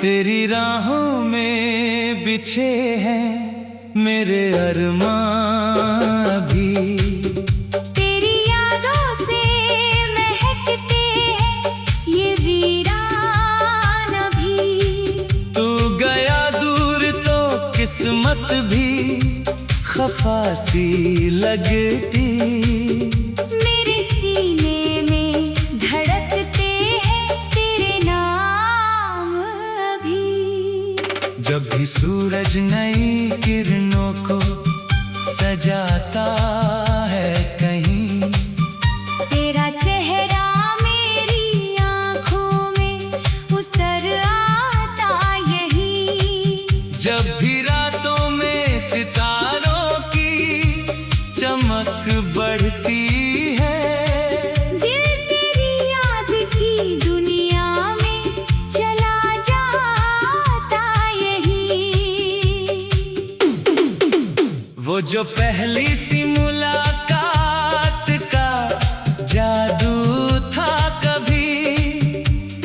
तेरी राहों में बिछे हैं मेरे अरमां भी। तेरी यादों से महकते हैं ये वीरान भी। तू गया दूर तो किस्मत भी खफा सी लगती। मेरे सीने में धड़कते हैं तेरे नाम अभी। जब भी सूरज नई किरणों को सजाता है कहीं, तेरा चेहरा मेरी आँखों में उतर आता यही। जब भी रातों में सितारों की चमक बढ़ती है, दिल तेरी याद की दुनिया में चला जाता यही। वो जो पहली सी मुलाकात का जादू था कभी,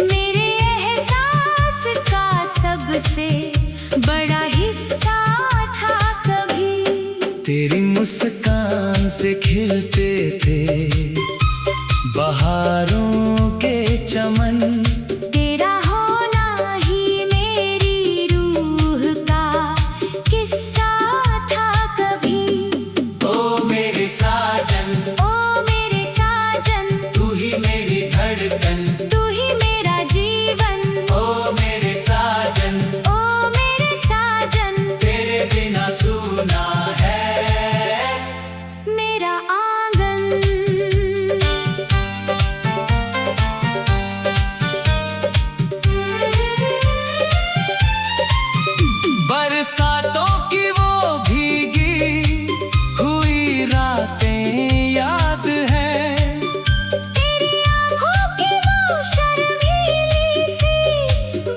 मेरे एहसास का सबसे बड़ा हिस्सा था कभी। तेरी मुस्कान से खिलते थे बहारों के चमन। तेरा होना ही मेरी रूह का किस्सा था कभी। ओ मेरे साजन, ओ मेरे साजन, तू ही मेरी धड़कन। तू ही मेरा जीवन। ओ मेरे साजन, ओ मेरे साजन, तेरे बिना सूना है मेरा आंगन। बरसातों की वो भीगी हुई रातें याद हैं। तेरी आँखों की वो शर्मीली सी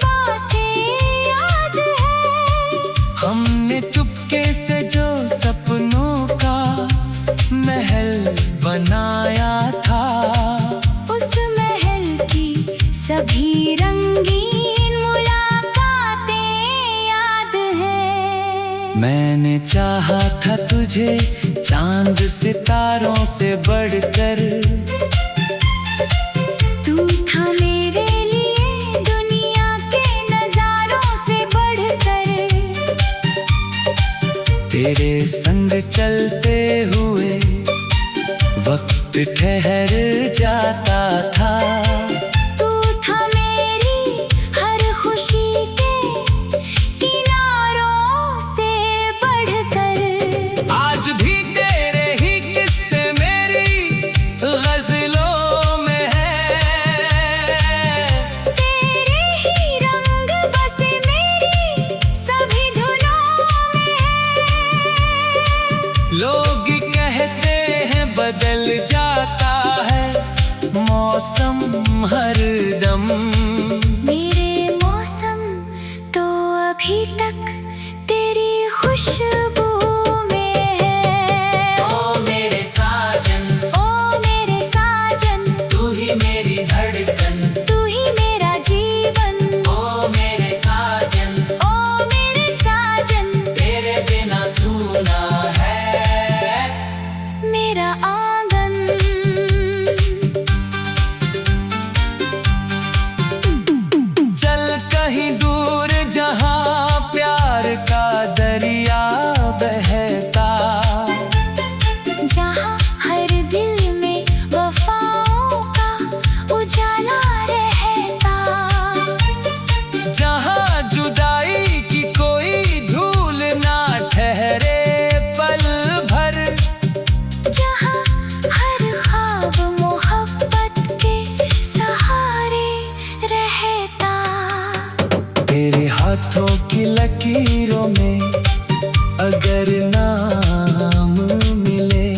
बातें याद है। हमने चुपके से जो सपनों का महल बनाया था, उस महल की सभी रंगीन मुलाकातें याद है। मैंने चाहा था तुझे चांद सितारों से बढ़कर। तू था मेरे लिए दुनिया के नजारों से बढ़कर। तेरे संग चलते हुए वक्त ठहर जाता था। तू था मेरी हर खुशी के किनारों से बढ़कर। आज भी तेरे ही किस्से मेरी गजलों में है। तेरे ही रंग बसे मेरी सभी धुनों में है। लोग कहते हैं बदल जाता है मौसम हर दम। मेरे मौसम तो अभी तक तेरी खुशबू में है। ओ मेरे साजन, ओ मेरे साजन, तू ही मेरी धड़कन। तू ही मेरा जीवन। ओ मेरे साजन, ओ मेरे साजन, तेरे बिना सूना है मेरा आंगन। चल कहीं दूर जहां प्यार का दरिया बहता, जहाँ हर दिल में वफाओं का उजाला रहता। जहां जुदाई की कोई धूल ना ठहरे पल भर। जहाँ हर ख्वाब मोहब्बत के सहारे रहता। तेरे हाथों की लकीरों में अगर नाम मिले,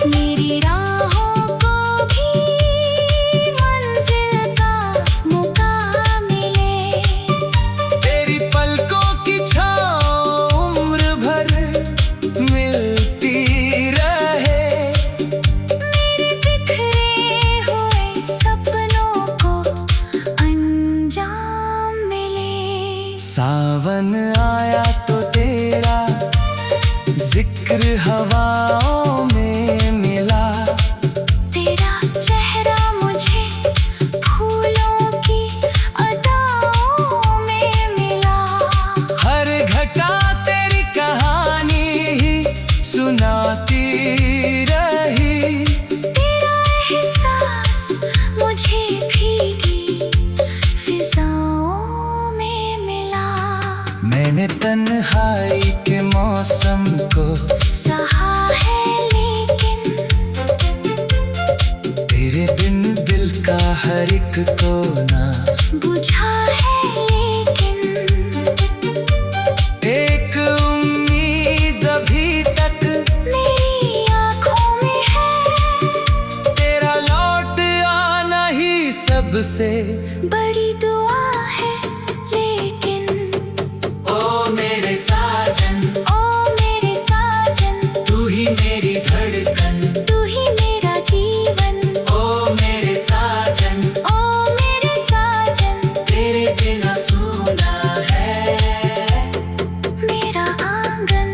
मेरी राहों को भी मंजिल का मुकाम मिले। तेरी पलकों की छाँव उम्र भर मिलती रहे। मेरे बिखरे हुए सपनों को अंजाम मिले। सावन आया तो तेरा जिक्र हवाओं में मिला। तेरा चेहरा मुझे फूलों की अदाओं में मिला। हर घटा तेरी कहानी ही सुनाती रही। तेरा एहसास मुझे भीगी फिजाओं में मिला। मैंने तन्हाई के मौसम को सहा है लेकिन तेरे बिन दिल का हर एक कोना बुझा है लेकिन एक उम्मीद अभी तक मेरी आँखों में है। तेरा लौट आना ही सबसे बड़ी दुआ है लेकिन ओ मेरे साजन, ओ मेरे साजन, तू ही मेरी धड़कन। तू ही मेरा जीवन। ओ मेरे साजन, ओ मेरे साजन, तेरे बिना सूना है मेरा आंगन।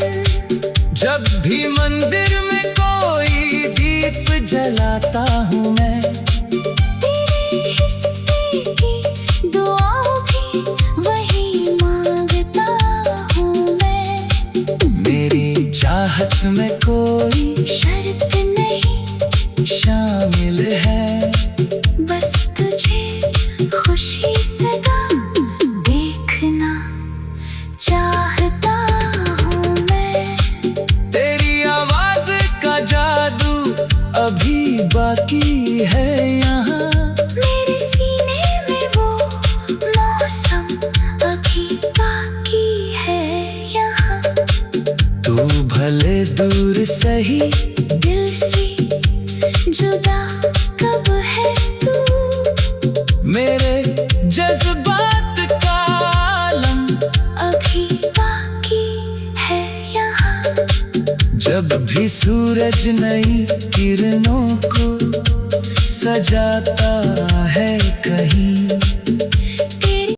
जब भी मंदिर में कोई दीप जलाता हूँ मैं, तेरे हिस्से की दुआओं भी वही मांगता हूँ मैं। मेरी चाहत में कोई शर्त नहीं शामिल है। बस तुझे खुशी सदा देखना चाहता हूँ मैं। तेरी आवाज का जादू अभी बाकी है यहाँ। मेरे सीने में वो मौसम अभी बाकी है यहाँ। तू भले दूर सही, दिल से जुदा कब है तू। मेरे जज्बात का आलम अभी बाकी है यहाँ। जब भी सूरज नई किरणों को सजाता है कहीं। तेरी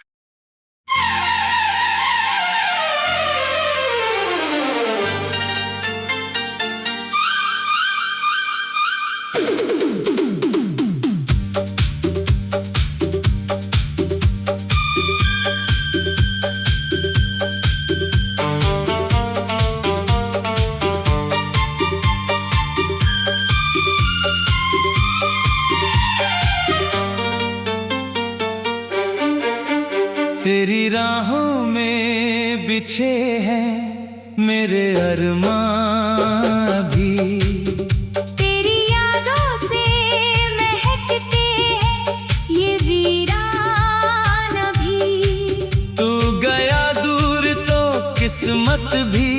तेरी राहों में बिछे हैं मेरे अरमां भी। तेरी यादों से महकते हैं ये वीरान भी। तू गया दूर तो किस्मत भी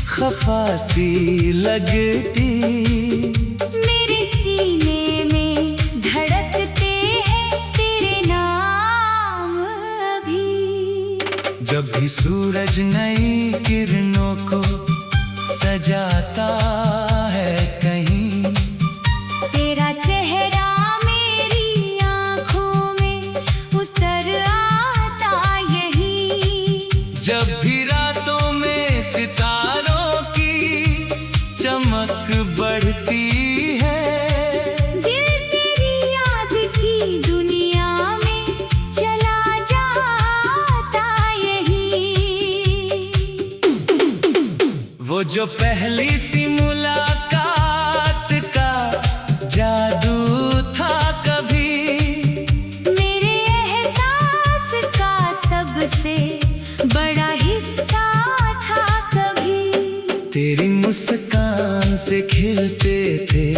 खफा सी लगती। मेरे सीने में धड़कते हैं तेरे नाम अभी। जब भी सूरज नई किरणों को सजाता है कहीं। तेरा चेहरा मेरी आँखों में उतर आता यही। जब भी रातों में सितारों की चमक बढ़ती है। दिल तेरी याद की दुनिया में चला जाता यही। वो जो पहली सी मुलाकात का जादू था कभी। मेरे एहसास का सबसे बड़ा हिस्सा था कभी। तेरी मुस्कान से खिलते थे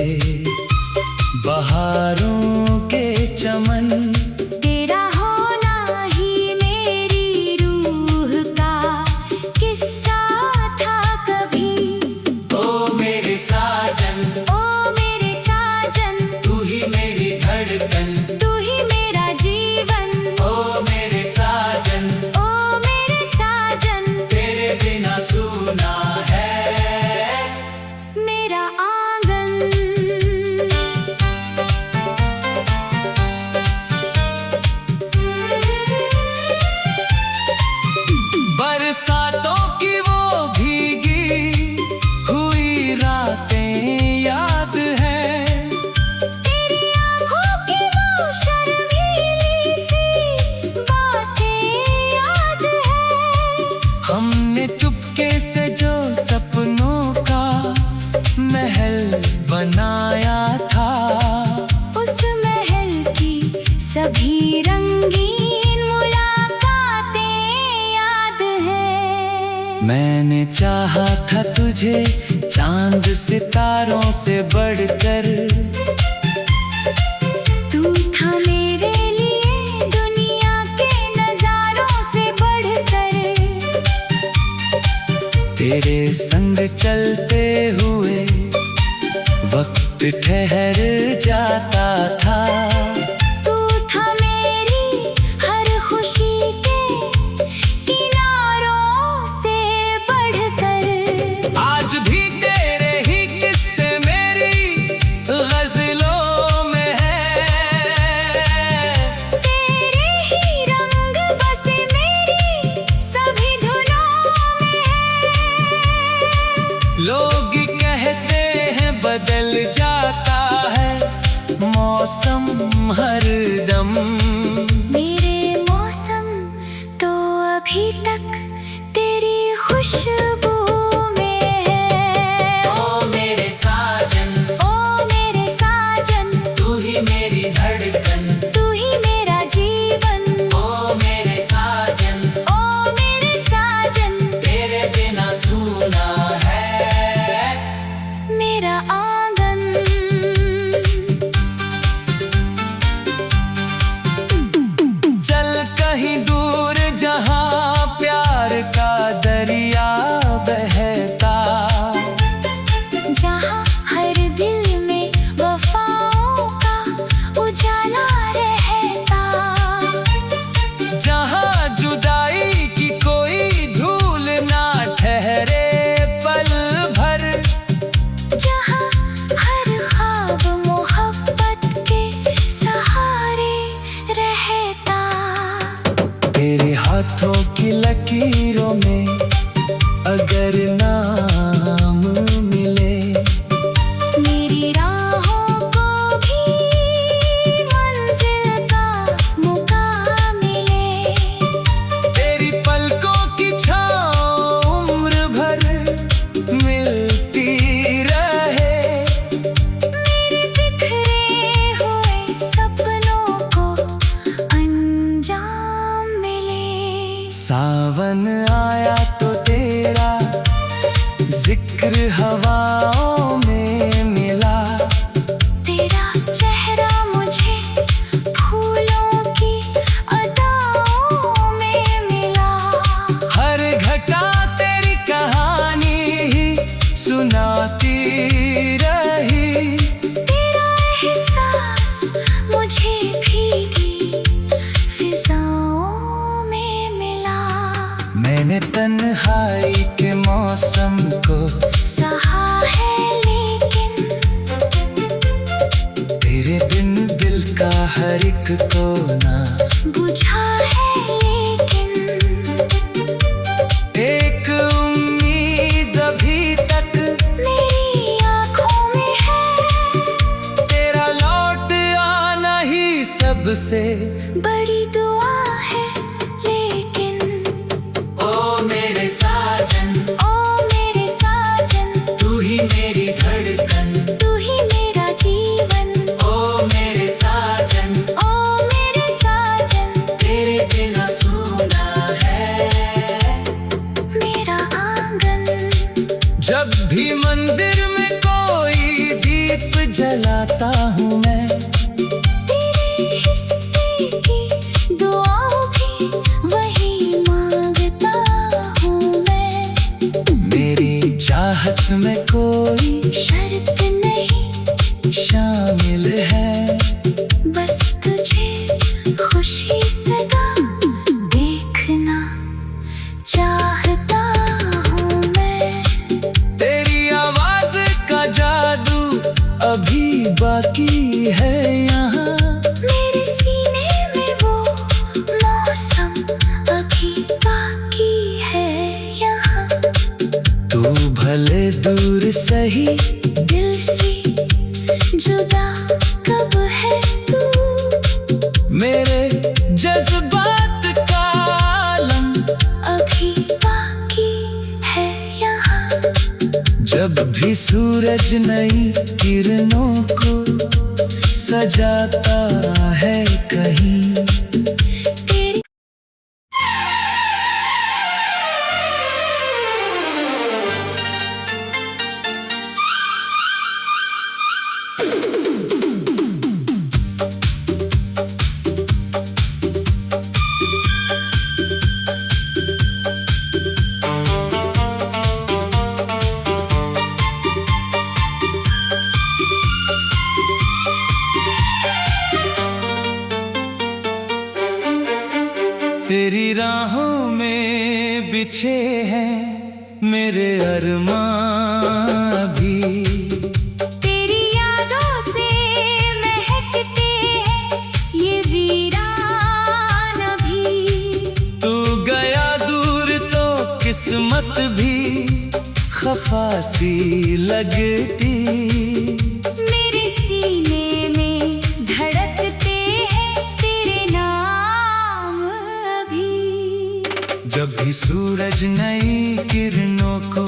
बहारों के चमन। तेरा होना ही मेरी रूह का किस्सा था कभी। ओ मेरे साजन, ओ मेरे साजन, तू ही मेरी धड़कन। तू ही मेरा जीवन। ओ मेरे साजन, ओ मेरे साजन, तेरे बिना सूना है मेरा आंगन। हमने चुपके से जो सपनों का महल बनाया था, उस महल की सभी रंगीन मुलाकातें याद है। मैंने चाहा था तुझे चांद सितारों से बढ़कर, तू था मेरे लिए दुनिया के नजारों से बढ़कर। तेरे संग चलते हुए वक्त ठहर जाता था। तू था मेरी हर खुशी के किनारों से बढ़कर। आज भी तेरे ही किस्से मेरी गजलों में है, तेरे ही रंग बसे मेरी सभी धुनों में है। लोग कहते हैं बदल जाता है मौसम हर दम, मेरे मौसम तो अभी तक तेरी खुशबू में है। ओ मेरे साजन, ओ मेरे साजन, तू ही मेरी धड़कन, तू ही मेरा जीवन। ओ मेरे साजन, ओ मेरे साजन, तेरे बिना सूना है मेरा आंगन। चल कहीं दूर जहां प्यार का दरिया बहता, जहाँ हर दिल में वफाओं का उजाला रहता, जहां जुदाई की कोई धूल ना ठहरे पल भर, जहाँ हर ख्वाब मोहब्बत के सहारे रहता। तेरे हाथों की लकीरों में अगर नाम मिले, मेरी राहों को भी मंजिल का मुकाम मिले। तेरी पलकों की छाँव उम्र भर मिलती रहे, मेरे बिखरे हुए सपनों को अंजाम मिले। सावन आया तो तेरा जिक्र हवाओं में मिला, तेरा चेहरा मुझे फूलों की अदाओं में मिला। हर घटा तेरी कहानी ही सुनाती रही, तेरा एहसास मुझे भीगी फिजाओं में मिला। मैंने तन्हाई के मौसम को सहा है लेकिन तेरे बिन दिल का हर एक कोना, बुझा है लेकिन एक उम्मीद अभी तक मेरी आँखों में है। तेरा लौट आना ही सबसे बड़ी दुआ है लेकिन, ओ मेरे साजन, ओ मेरे साजन, तू ही मेरी धड़कन, तू ही मेरा जीवन। ओ मेरे साजन, ओ मेरे साजन, तेरे बिना सूना है मेरा आंगन। जब भी मंदिर में कोई दीप जलाता हूँ मैं, तेरे हिस्से की दुआओं भी वही मांगता हूँ मैं। मेरी चाहत में कोई शर्त नहीं शामिल है, बस तुझे खुशी सदा देखना चाहता हूँ मैं। तेरी आवाज का जादू अभी बाकी है यहाँ, मेरे सीने में वो मौसम अभी बाकी है यहाँ। तू भले दूर सही दिल से जुदा कब है तू, मेरे जज्बात का आलम अभी बाकी जब भी सूरज नई किरणों को सजाता है कहीं, तेरी तेरी राहों में बिछे हैं मेरे अरमां भी, तेरी यादों से महकते हैं ये वीरान भी। तू गया दूर तो किस्मत भी खफा सी लगती। मेरे सीने में धड़कते हैं तेरे नाम अभी। जब भी सूरज नई किरणों को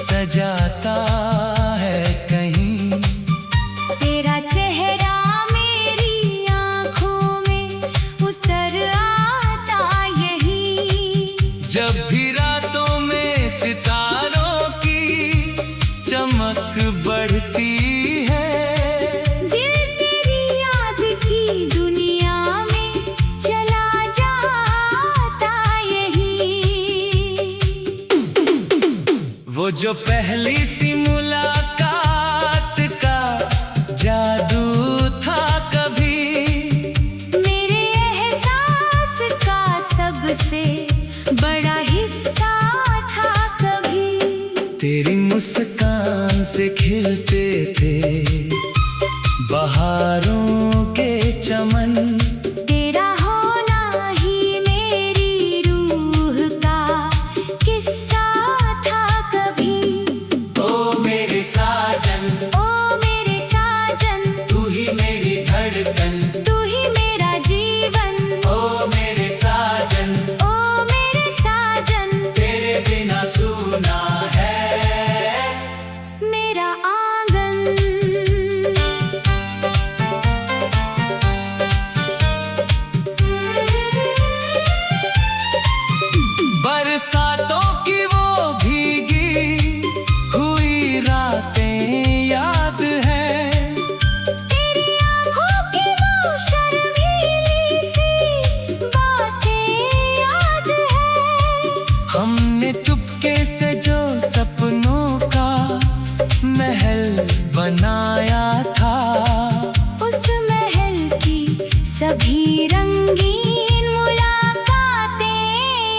सजाता है कहीं, तेरा चेहरा मेरी आँखों में उतर आता यही। जब भी रातों में सितारों की चमक बढ़ती है, दिल तेरी याद की दुनिया में चला जाता यही। वो जो पहली सी मुलाकात का जादू था कभी, मेरे एहसास का सबसे बड़ा हिस्सा था कभी। तेरी मुस्कान से खिलते थे बहारों के चमन, तेरा होना ही मेरी रूह का किस्सा था कभी। ओ मेरे साजन, ओ मेरे साजन, तू ही मेरी धड़कन। तू ही मेरा जीवन। ओ मेरे साजन, ओ मेरे साजन, तेरे बिना सूना है मेरा आंगन। बरसातों की वो भीगी हुई रातें याद हैं, तेरी आँखों की वो शर्मीली सी बातें याद है। हमने चुपके से जो सपनों का महल बनाया था, उस महल की सभी रंगीन मुलाकातें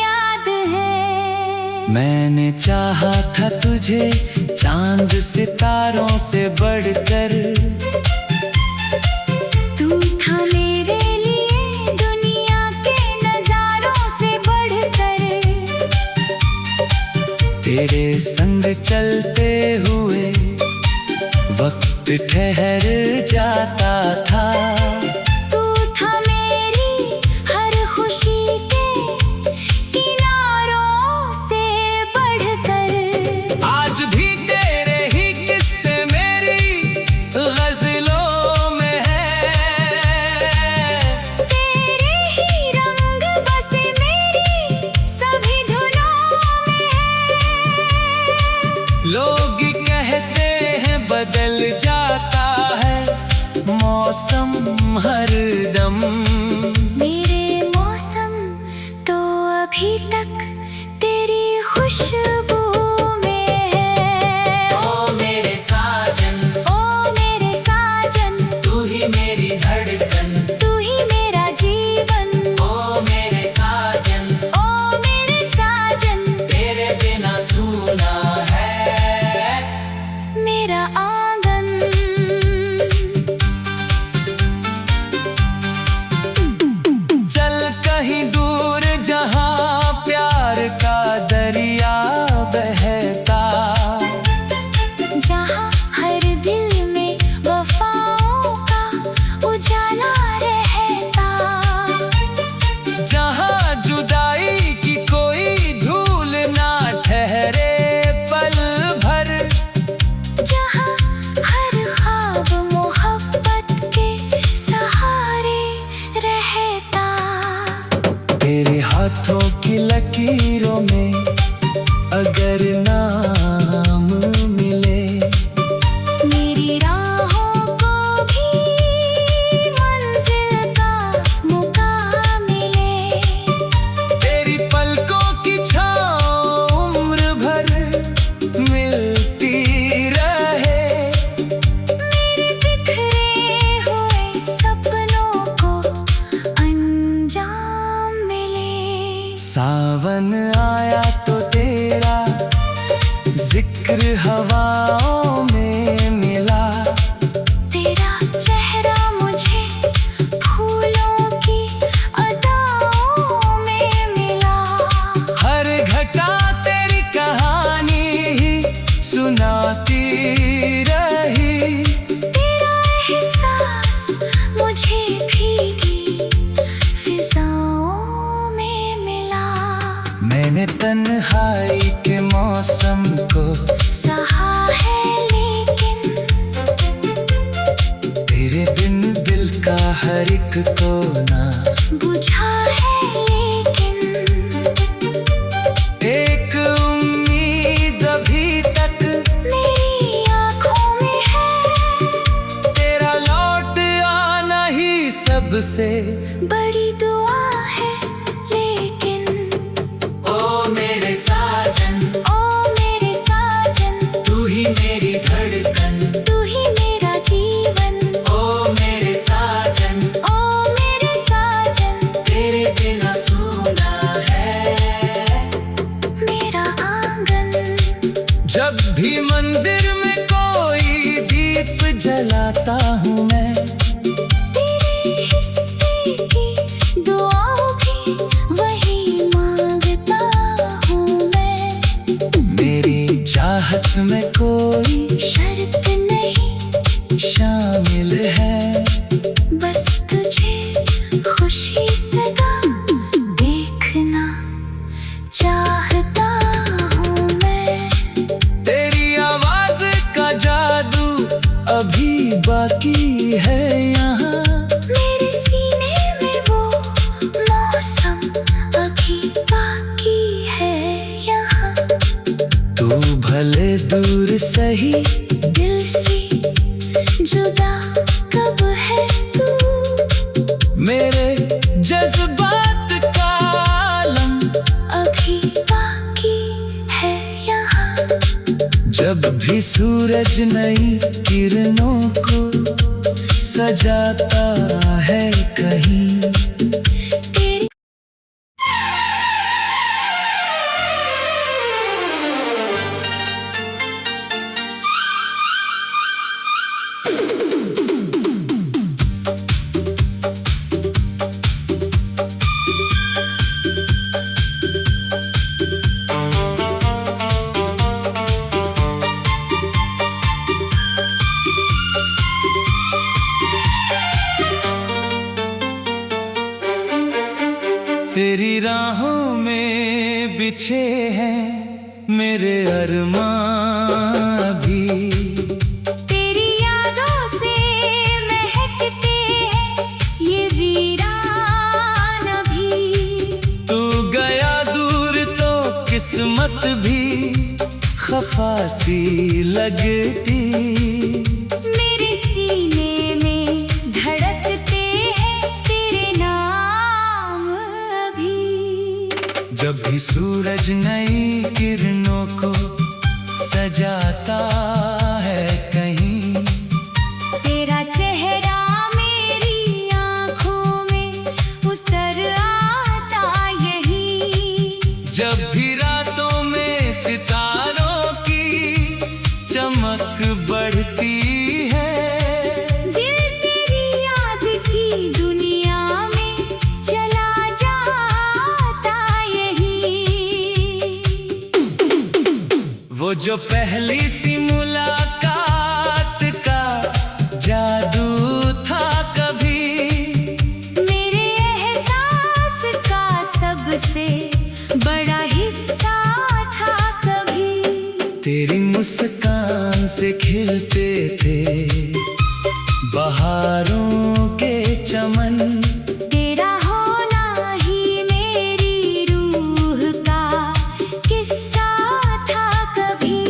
याद है। मैंने चाहा था तुझे चांद सितारों से बढ़कर, तू था मेरे लिए दुनिया के नजारों से बढ़कर। तेरे संग चलते हुए वक्त ठहर जाता था। तू था मेरी हर खुशी के किनारों से बढ़कर। आज भी तेरे ही किस्से मेरी गजलों में है, तेरे ही रंग बसे मेरी सभी धुनों में है। लोग कहते हैं बदल जाता है मौसम हर दम, मेरे मौसम तो अभी तक तेरी खुशबू में है। ओ मेरे साजन, ओ मेरे साजन, तू ही मेरी धड़कन। तू ही मेरा जीवन। ओ मेरे साजन, ओ मेरे साजन, तेरे बिना सूना है मेरा आंगन। चल कहीं दूर जहां प्यार का दरिया सावन आया तो तेरा जिक्र हवाओं में मिला। तेरा चेहरा मुझे फूलों की अदाओं में मिला। हर घटा तेरी कहानी ही सुनाती रही। तेरा एहसास मुझे भीगी फिजाओं में मिला। मैंने तन्हाई के मौसम को सहा है लेकिन तेरे बिन दिल का हर एक कोना बुझा है लेकिन एक उम्मीद अभी तक मेरी आँखों में है। तेरा लौट आना ही सबसे बड़ी दुआ है लेकिन ओ मेरे साजन, ओ मेरे साजन, तू ही मेरी धड़कन। तू ही मेरा जीवन। ओ मेरे साजन, ओ मेरे साजन, तेरे बिना सूना है मेरा आंगन। जब भी मंदिर में कोई दीप जलाता हूँ मैं, तेरे हिस्से की दुआओं भी वही मांगता हूँ मैं। मेरी चाहत में कोई शर्त नहीं शामिल है। बस तुझे खुशी सदा देखना चाहता हूँ मैं। तेरी आवाज का जादू अभी बाकी है यहाँ। मेरे सीने में वो मौसम अभी बाकी है यहाँ। तू भले दूर सही, दिल से जुदा कब है तू। मेरे जज्बात का आलम अभी बाकी है यहाँ। जब भी सूरज नई किरणों को सजाता है कहीं। तेरी तेरी राहों में बिछे हैं मेरे अरमां भी। तेरी यादों से महकते हैं ये वीरान भी। तू गया दूर तो किस्मत भी खफा सी लगती। मेरे सीने में धड़कते हैं तेरे नाम अभी। जब भी सूरज नई किरणों को सजाता है कहीं। तेरा चेहरा मेरी आँखों में उतर आता यही। जब भी रातों में सितारों की चमक बढ़ती है। दिल तेरी याद की दुनिया में चला जाता यही। वो जो पहली सी मुलाकात का जादू था कभी। मेरे एहसास का सबसे बड़ा हिस्सा था कभी। तेरी मुस्कान से खिलते थे बहारों के चमन। तेरा होना ही मेरी रूह का किस्सा था कभी।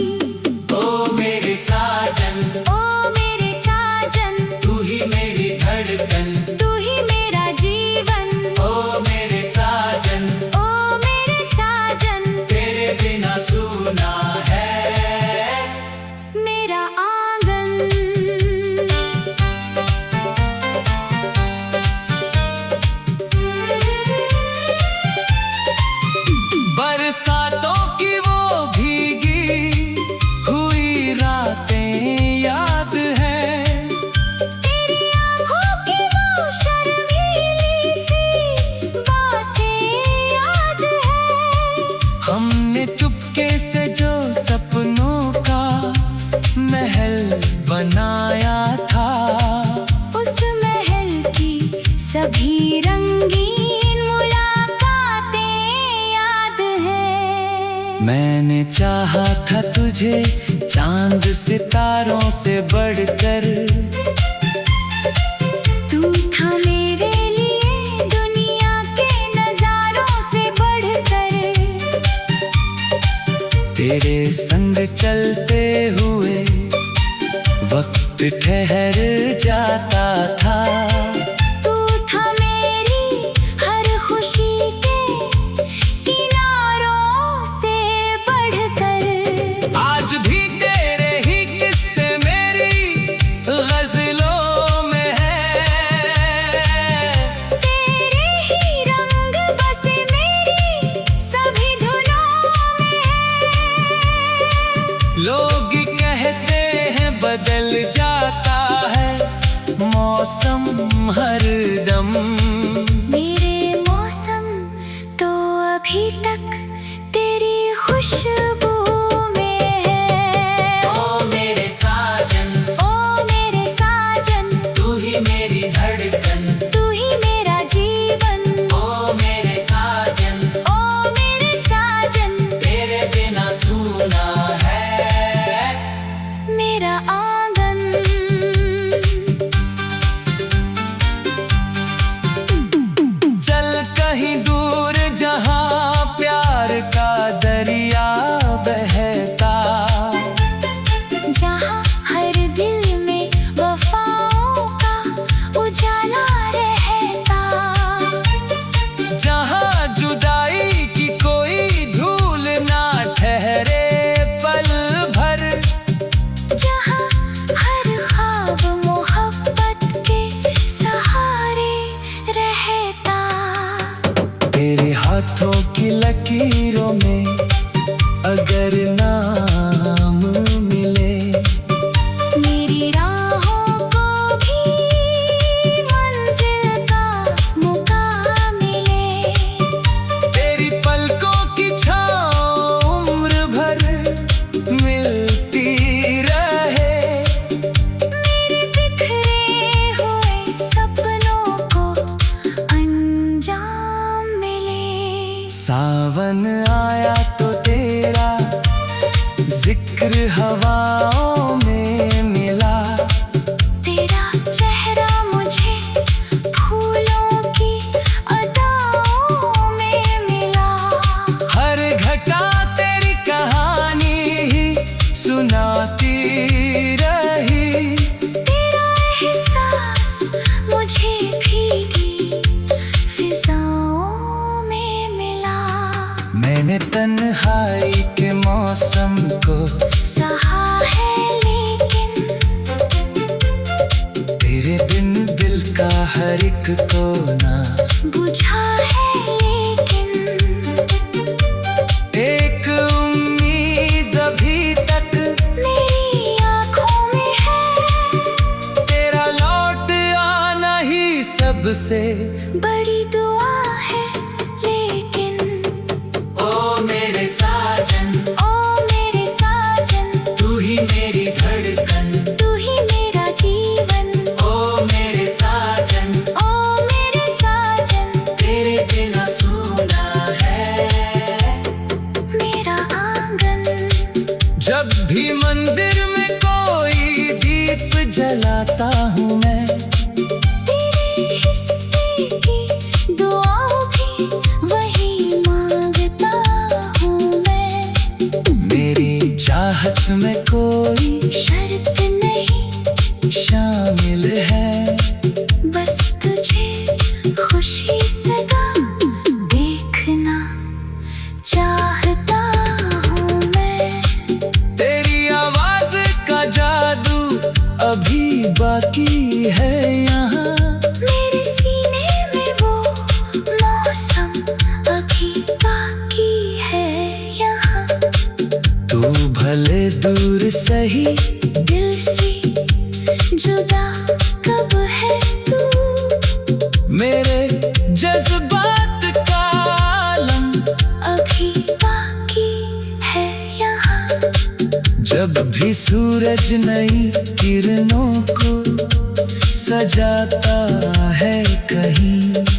ओ मेरे साजन, ओ मेरे साजन, तू ही मेरी धड़कन। तू ही मेरा जीवन। ओ मेरे साजन, ओ मेरे साजन, तेरे बिना सूना है मेरा आंगन। हमने चुपके से जो सपनों का महल बनाया था, उस महल की सभी रंगीन मुलाकातें याद है। मैंने चाहा था तुझे चांद सितारों से बढ़कर, तू था मेरे लिए दुनिया के नजारों से बढ़कर। तेरे संग चलते हुए वक्त ठहर जाता था। तू था मेरी हर खुशी के किनारों से बढ़कर। आज भी तेरे ही किस्से मेरी गजलों में है, तेरे ही रंग बसे मेरी सभी धुनों में है। लोग कहते हैं बदल जाता है मौसम हर दम, मेरे मौसम तो अभी तक तेरी खुशबू में है। ओ मेरे साजन, ओ मेरे साजन, तू ही मेरी धड़कन, तू ही मेरा जीवन। ओ मेरे साजन, ओ मेरे साजन, तेरे बिना सूना है मेरा आंगन। चल कहीं दूर जहां प्यार का दरिया बहता, जहाँ हर दिल में वफाओं का उजाला रहता, जहां जुदाई की कोई धूल ना ठहरे पल भर, जहाँ हर ख्वाब मोहब्बत के सहारे रहता। तेरे हाथों की लकीरों में अगर नाम मिले, मेरी राहों को भी मंजिल का मुकाम मिले। तेरी पलकों की छाँव उम्र भर मिलती रहे, मेरे बिखरे हुए सपनों को अंजाम मिले। सावन आया तो तेरा जिक्र हवाओं में मिला, तेरा चेहरा मुझे फूलों की अदाओं में मिला। हर घटा तेरी कहानी ही सुनाती रही, तेरा एहसास मुझे भीगी फिजाओं में मिला। मैंने तन्हाई के मौसम को सहा है लेकिन तेरे बिन दिल का हर एक कोना, बुझा है लेकिन एक उम्मीद अभी तक मेरी आँखों में है। तेरा लौट आना ही सबसे बड़ी दुआ है लेकिन। ओ मेरे साजन, ओ मेरे साजन, तू ही मेरी धड़कन, तू ही मेरा जीवन। ओ मेरे साजन, ओ मेरे साजन, तेरे बिना सूना है मेरा आंगन। जब भी मंदिर में कोई दीप जलाता हूँ मैं, तेरे हिस्से की दुआओं भी वही मांगता हूँ मैं। मेरी चाहत में कोई शर्त नहीं शामिल है, बस तुझे खुशी सदा देखना चाहता हूँ मैं। तेरी आवाज का जादू अभी बाकी है यहाँ, मेरे सीने में वो मौसम अभी बाकी है यहाँ। तू भले दूर सही दिल से जुदा कब है तू, मेरे जज्बात का आलम अभी बाकी जब भी सूरज नई किरणों को सजाता है कहीं